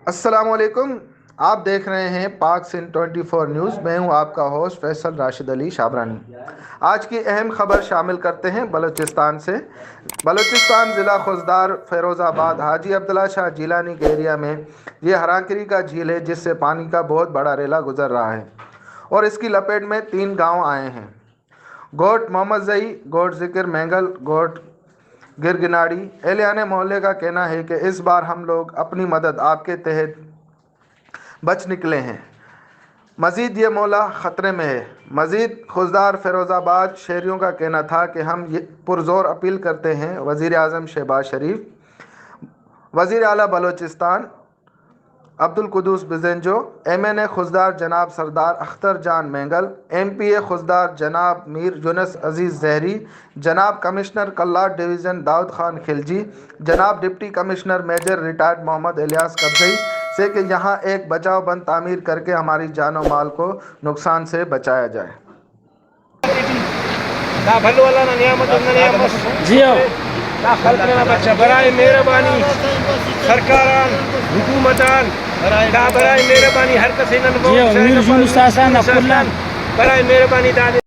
अस्सलाम वालेकुम। आप देख रहे हैं पाक सिंध 24 न्यूज़। मैं हूं आपका होस्ट फैसल राशिद अली शाबरानी। आज की अहम खबर शामिल करते हैं बलूचिस्तान से। बलूचिस्तान ज़िला खुजदार फ़ैरोज़ाबाद हाजी अब्दुल्ला शाह जिलानी के एरिया में ये हराकिरी का झील है, जिससे पानी का बहुत बड़ा रेला गुजर रहा है और इसकी लपेट में 3 गाँव आए हैं। गोट मोहम्मद जई, गोट ज़िक्र मैंगल, गोट गिरगिनाड़ी। एलियाने मोहल्ले का कहना है कि इस बार हम लोग अपनी मदद आपके तहत बच निकले हैं, मज़ीद ये मोहल्ला ख़तरे में है। मज़ीद खुजदार फ़ैरोज़ाबाद शहरियों का कहना था कि हम ये पुरज़ोर अपील करते हैं वज़ीर आज़म शहबाज शरीफ, वज़ीर आला बलूचिस्तान अब्दुल कुद्दूस बिज़ेंजो, MNA खुजदार जनाब सरदार अख्तर जान मैंगल, MPA खुजदार जनाब मीर यूनुस अजीज़ ज़हरी, जनाब कमिश्नर कल्लाट डिवीज़न दाऊद खान खिलजी, जनाब deputy commissioner major retired Mohammad Ilyas Kabzai से कि यहाँ एक बचाव बंद तामीर करके हमारी जान और माल को नुकसान से बचाया जाए। برائے مہربانی سرکاران حکومتان برائے مہربانی ہر کسی برائے مہربانی